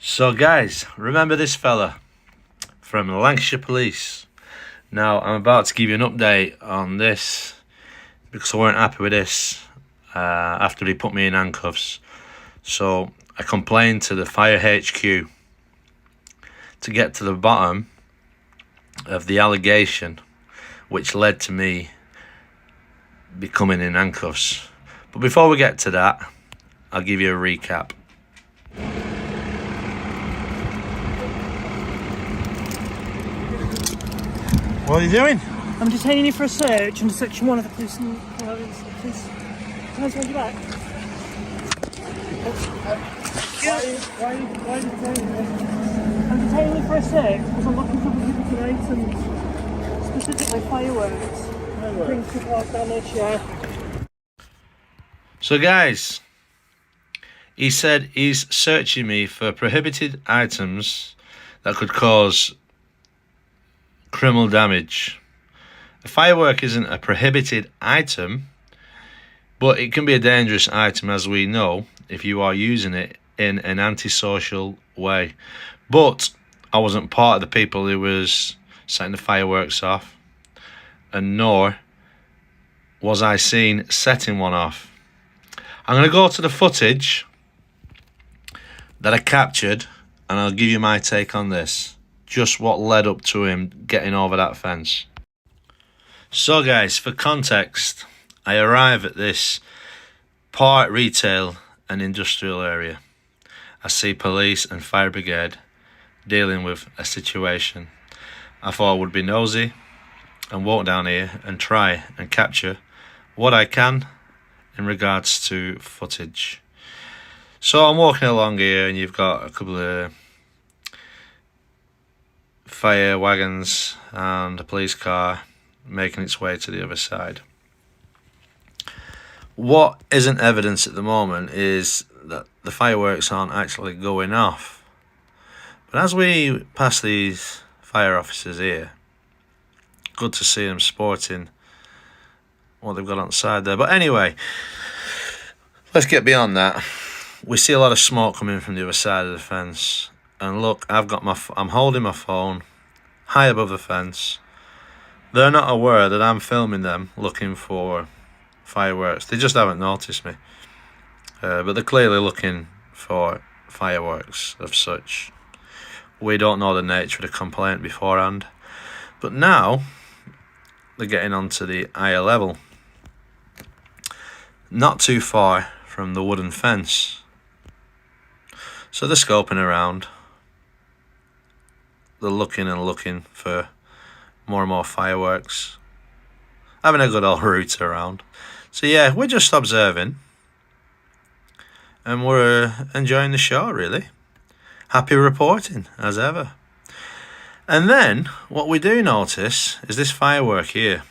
So guys, remember this fella from the Lancashire Police? Now I'm about to give you an update on this because I weren't happy with this after he put me in handcuffs. So I complained to the Fire HQ to get to the bottom of the allegation which led to me becoming in handcuffs. But before we get to that, I'll give you a recap. What are you doing? I'm detaining you for a search under section 1 of the police and police. Can I hold you back? Why are you detaining me? I'm detaining you for a search because I'm looking for prohibited items, specifically fireworks. Things to cause damage, yeah. So guys, he said he's searching me for prohibited items that could cause criminal damage. A firework isn't a prohibited item, but it can be a dangerous item, as we know, if you are using it in an antisocial way. But I wasn't part of the people who was setting the fireworks off, and nor was I seen setting one off. I'm going to go to the footage that I captured and I'll give you my take on this. Just what led up to him getting over that fence. So guys, for context, I arrive at this part retail and industrial area. I see police and fire brigade dealing with a situation. I thought I would be nosy and walk down here and try and capture what I can in regards to footage. So I'm walking along here and you've got a couple of fire wagons and a police car making its way to the other side. What isn't evidence at the moment is that the fireworks aren't actually going off. But as we pass these fire officers here, good to see them sporting what they've got on the side there. But anyway, let's get beyond that. We see a lot of smoke coming from the other side of the fence. And look, I'm holding my phone high above the fence. They're not aware that I'm filming them looking for fireworks. They just haven't noticed me. But they're clearly looking for fireworks of such. We don't know the nature of the complaint beforehand. But now, they're getting onto the higher level. Not too far from the wooden fence. So they're scoping around. They're looking and looking for more and more fireworks. Having a good old route around. So yeah, we're just observing. And we're enjoying the show, really. Happy reporting, as ever. And then, what we do notice is this firework here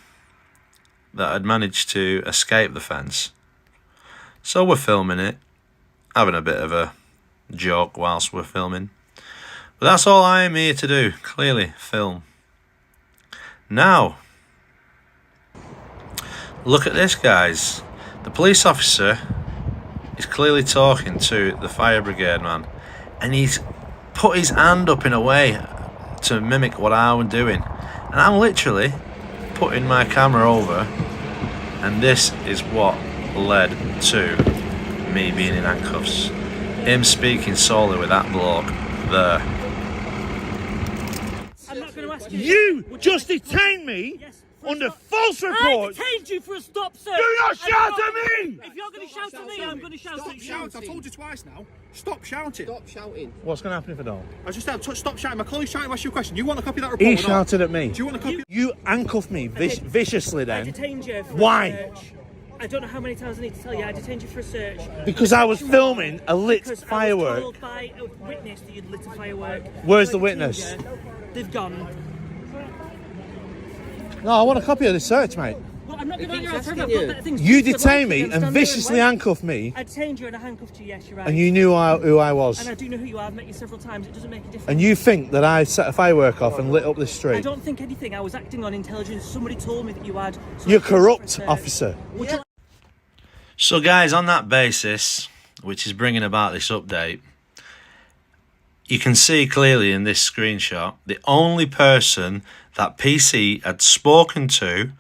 that had managed to escape the fence. So we're filming it, having a bit of a joke whilst we're filming. But that's all I am here to do, clearly, film. Now, look at this, guys. The police officer is clearly talking to the fire brigade man, and he's put his hand up in a way to mimic what I'm doing. And I'm literally putting my camera over, and this is what led to me being in handcuffs. Him speaking solely with that bloke there. I'm not going to ask you. You just detained me under false reports. I detained you for a stop search. Do not shout at me! If you're going to shout at me, I'm going to shout at you. Shout! I've told you twice now. Stop shouting. Stop shouting. What's going to happen if I don't? I just said stop shouting. My colleague's shouting. Ask you a question. You want a copy of that report? He or not? shouted at me. Do you want a copy? You handcuffed me viciously I then. detained you for Why? a search. I don't know how many times I need to tell you. I detained you for a search. Because I was filming a lit Because I was firework. told by a witness that you'd lit a firework. Where's So the I witness? detained you. They've gone. No, I want a copy of the search, mate. Well, I'm not going to keeps answer asking I've you. got better things to You do. detained me I'm and standing there viciously waiting. handcuffed me, I detained you and I handcuffed you, yes, you're right. and you knew who I was. And I do know who you are. I've met you several times. It doesn't make a difference. And you think that I set a firework off and lit up this I street? don't think anything. I was acting on intelligence. Somebody told me that you had. So You're I came for a corrupt, search. officer. Would you So guys, on that basis, which is bringing about this update, you can see clearly in this screenshot, the only person that PC had spoken to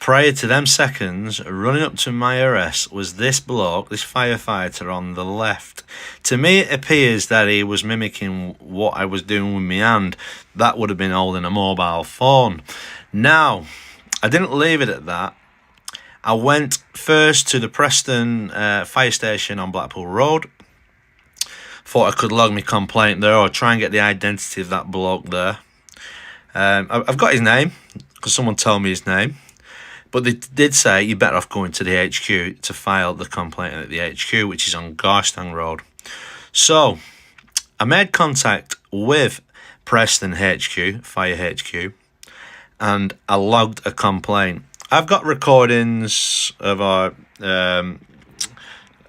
prior to them seconds running up to my arrest was this bloke, this firefighter on the left. To me, it appears that he was mimicking what I was doing with my hand. That would have been holding a mobile phone. Now, I didn't leave it at that. I went first to the Preston fire station on Blackpool Road. Thought I could log my complaint there or try and get the identity of that bloke there. I've got his name because someone told me his name. But they did say you're better off going to the HQ to file the complaint at the HQ, which is on Garstang Road. So I made contact with Preston HQ, Fire HQ, and I logged a complaint. I've got recordings of our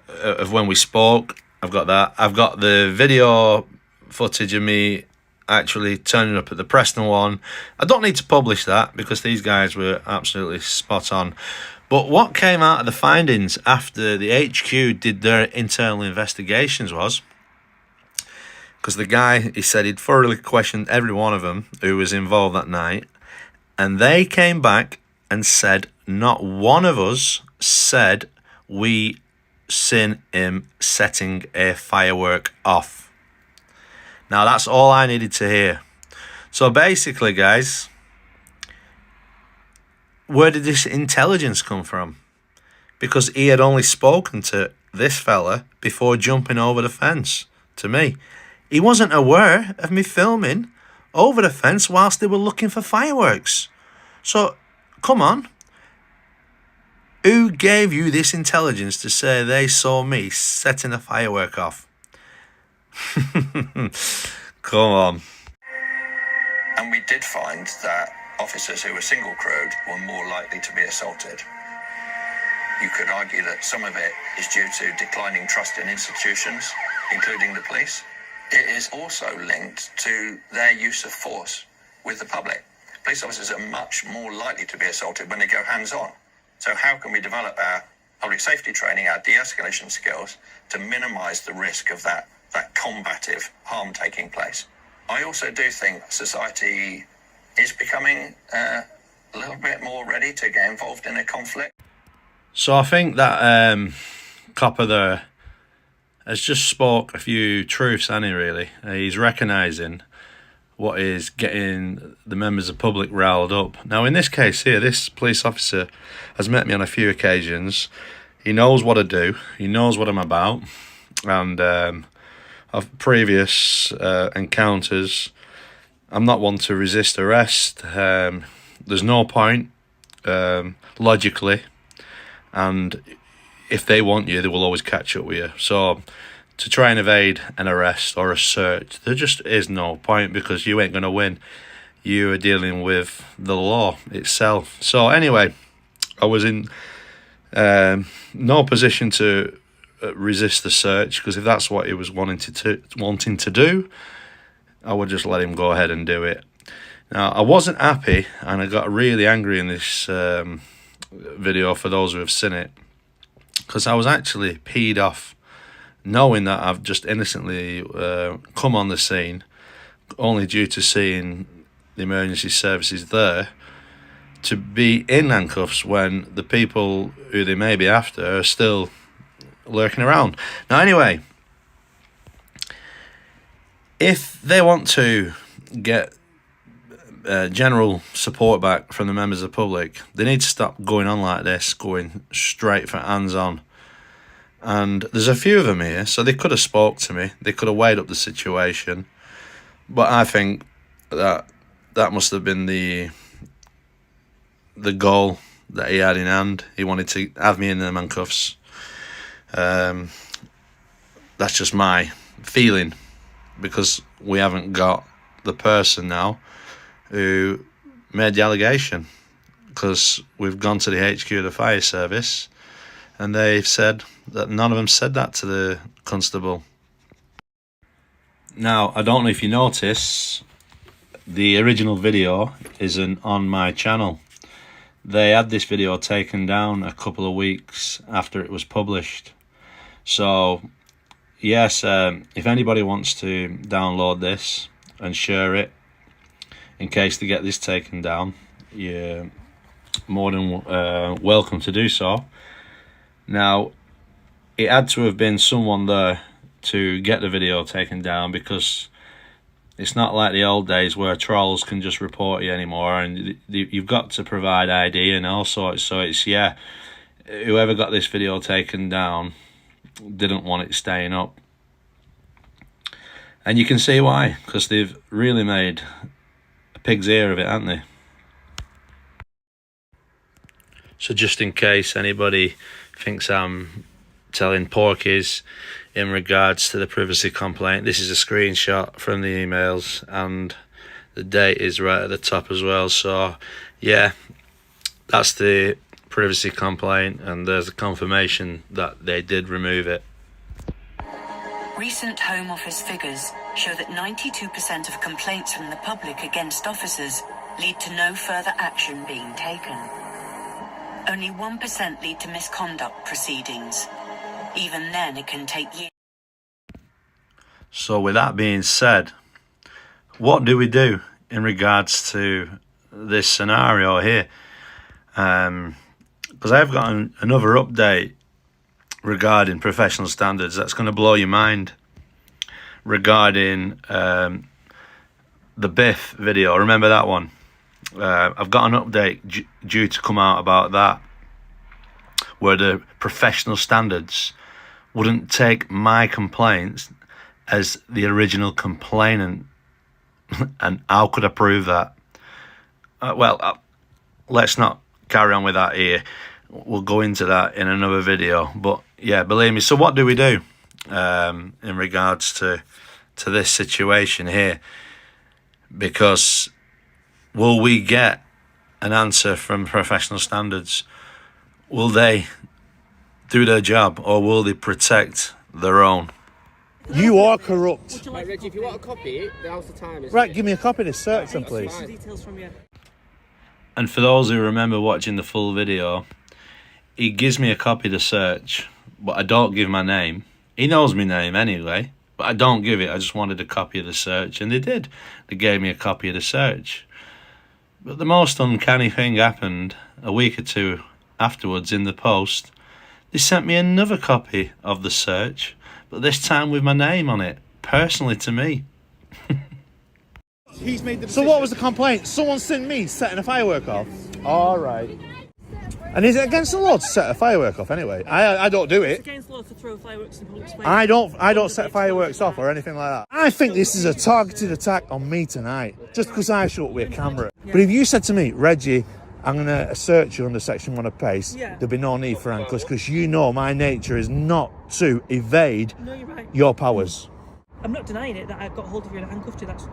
of when we spoke. I've got that. I've got the video footage of me actually turning up at the Preston one. I don't need to publish that because these guys were absolutely spot on. But what came out of the findings after the HQ did their internal investigations was, because the guy, he said he'd thoroughly questioned every one of them who was involved that night, and they came back and said not one of us said we seen him setting a firework off. Now, that's all I needed to hear. So basically, guys, where did this intelligence come from? Because he had only spoken to this fella before jumping over the fence to me. He wasn't aware of me filming over the fence whilst they were looking for fireworks. So, come on. Who gave you this intelligence to say they saw me setting a firework off? Come on. And we did find that officers who were single crewed were more likely to be assaulted. You could argue that some of it is due to declining trust in institutions, including the police. It is also linked to their use of force with the public. Police officers are much more likely to be assaulted when they go hands-on. So how can we develop our public safety training, our de-escalation skills, to minimise the risk of that combative harm taking place? I also do think society is becoming a little bit more ready to get involved in a conflict. So I think that copper there has just spoke a few truths, hasn't he, really? He's recognising what is getting the members of the public riled up. Now, in this case here, this police officer has met me on a few occasions. He knows what I do. He knows what I'm about. And of previous encounters, I'm not one to resist arrest. There's no point, logically. And if they want you, they will always catch up with you. So to try and evade an arrest or a search, there just is no point because you ain't going to win. You are dealing with the law itself. So anyway, I was in no position to resist the search because if that's what he was wanting to do, I would just let him go ahead and do it. Now, I wasn't happy and I got really angry in this video for those who have seen it because I was actually peed off knowing that I've just innocently come on the scene only due to seeing the emergency services there to be in handcuffs when the people who they may be after are still lurking around. Now, anyway, if they want to get general support back from the members of the public, they need to stop going on like this, going straight for hands-on. And there's a few of them here, so they could have spoke to me. They could have weighed up the situation. But I think that must have been the goal that he had in hand. He wanted to have me in the handcuffs. That's just my feeling, because we haven't got the person now who made the allegation, because we've gone to the HQ of the fire service and they've said that none of them said that to the constable. Now, I don't know if you notice, the original video isn't on my channel. They had this video taken down a couple of weeks after it was published. So yes, if anybody wants to download this and share it in case they get this taken down, you're more than welcome to do so. Now, it had to have been someone there to get the video taken down, because it's not like the old days where trolls can just report you anymore, and you've got to provide ID and all sorts. So it's, yeah, whoever got this video taken down didn't want it staying up. And you can see why, because they've really made a pig's ear of it, haven't they? So just in case anybody thinks I'm telling porkies in regards to the privacy complaint, this is a screenshot from the emails, and the date is right at the top as well. So yeah, that's the privacy complaint, and there's a confirmation that they did remove it. Recent Home Office figures show that 92% of complaints from the public against officers lead to no further action being taken. Only 1% lead to misconduct proceedings. Even then, it can take years. So with that being said, what do we do in regards to this scenario here? Because I've got another update regarding professional standards that's going to blow your mind, regarding the Biff video. Remember that one? I've got an update due to come out about that, where the professional standards wouldn't take my complaints as the original complainant. And how could I prove that? Let's not carry on with that here. We'll go into that in another video. But yeah, believe me. So what do we do in regards to this situation here? Because will we get an answer from professional standards? Will they do their job, or will they protect their own? You are corrupt. Right, Reggie, if you want a copy, now's the time. Right, give me a copy of this search then, please. Some details from you. And for those who remember watching the full video, he gives me a copy of the search, but I don't give my name. He knows my name anyway, but I don't give it. I just wanted a copy of the search, and they did. They gave me a copy of the search. But the most uncanny thing happened a week or two afterwards in the post. They sent me another copy of the search, but this time with my name on it, personally to me. He's made the So decision. what was the complaint? Someone seen me setting a firework off? All right. And is it against the law to set a firework off anyway? I don't do It's it. against the law to throw fireworks in public space. I don't set fireworks off or anything like that. I think this is a targeted attack on me tonight, just because I show up with a camera. But if you said to me, Reggie, I'm going to search you under Section 1 of PACE, there'd be no need for handcuffs, because you know my nature is not to evade No, you're right. your powers. I'm not denying it that I got hold of you and handcuffed you. That's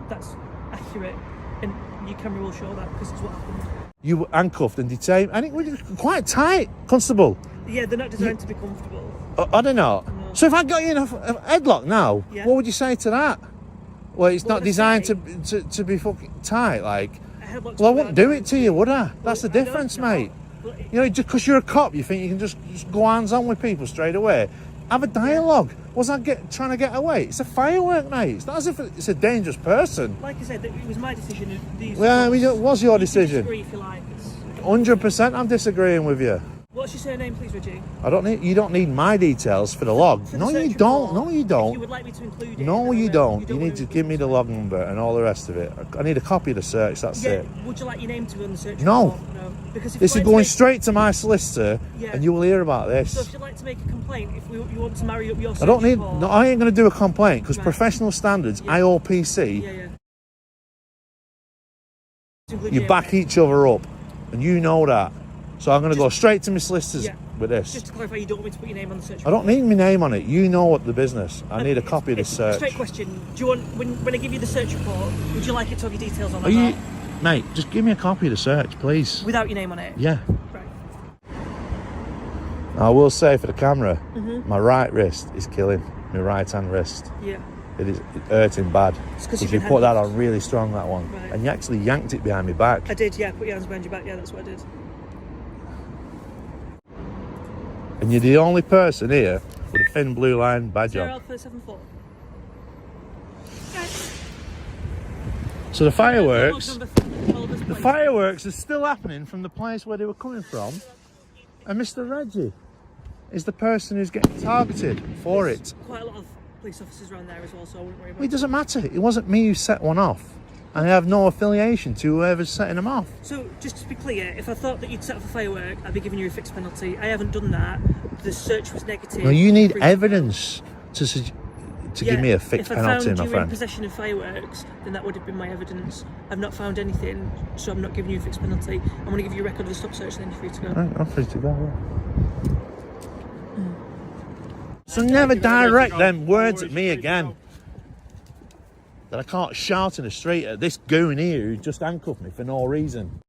accurate, and your camera will show that because it's what happened. You were handcuffed and detained, and it was quite tight, Constable. Yeah, they're not designed to be comfortable. I don't know. No. So if I got you in a headlock now, Yeah. what would you say to that? Well, it's What not would I designed say? to be fucking tight, like. A headlock's Well, I what wouldn't do it to you, would I? That's the I don't difference, know. mate. But You know, just because you're a cop, you think you can just go hands on with people straight away. Have a dialogue. Was I trying to get away? It's a firework, mate. It's not as if it's a dangerous person. like I said, it was my decision. These Well, it was your you can decision. disagree if you like. 100% I'm disagreeing with you. What's your surname, please, Reggie? You don't need my details for the log. For the No, search you don't. report, No, you If don't. you would like me to include it. No, then you I will. don't. You need want to include give me the search log report? number and all the rest of it. I need a copy of the search, that's Yeah, it. would you like your name to be on the search No. report? No. Because if This you'd is like to going make- straight to my solicitor, Yeah. and you will hear about So this. if you'd like to make a complaint, if you want to marry up your search I don't need. report, No, I ain't going to do a complaint because Right. professional standards, Yeah. IOPC, Yeah. Include you your back name. each other up, and you know that. So I'm going to go straight to my solicitors Yeah. with this. Just to clarify, you don't want me to put your name on the search I don't report? need my name on it. You know what the business. I need a copy of the It's a search. straight question. Do you want, when I give you the search report, would you like it to have your details on Are or you, not? mate? Just give me a copy of the search, please. Without your name on it? Yeah. Right. I will say for the camera, Mm-hmm. my right wrist is killing. My right hand wrist. Yeah. It is hurting bad. 'cause Because you've you been put that handcuffed. on really strong, that one. Right. And you actually yanked it behind my back. I did, yeah. Put your hands behind your back. Yeah, that's what I did. And you're the only person here with a thin blue line badge Sierra on. Alpha 74. So the fireworks, Number 3, Oliver's the Place. fireworks are still happening from the place where they were coming from, and Mr. Reggie is the person who's getting targeted for it. Quite a lot of police officers around there as well, so I wouldn't worry about Well, it doesn't matter. It wasn't me who set one off. I have no affiliation to whoever's setting them off. So, just to be clear, if I thought that you'd set off a firework, I'd be giving you a fixed penalty. I haven't done that. The search was negative. No, you need Proof- evidence to give me a fixed if penalty, I found my you in friend. possession of fireworks, then that would have been my evidence. I've not found anything, so I'm not giving you a fixed penalty. I'm going to give you a record of the stop search, then you're free to go. Right, I'm free to go. Yeah. So never direct them words at me again. That I can't shout in the street at this goon here who just handcuffed me for no reason.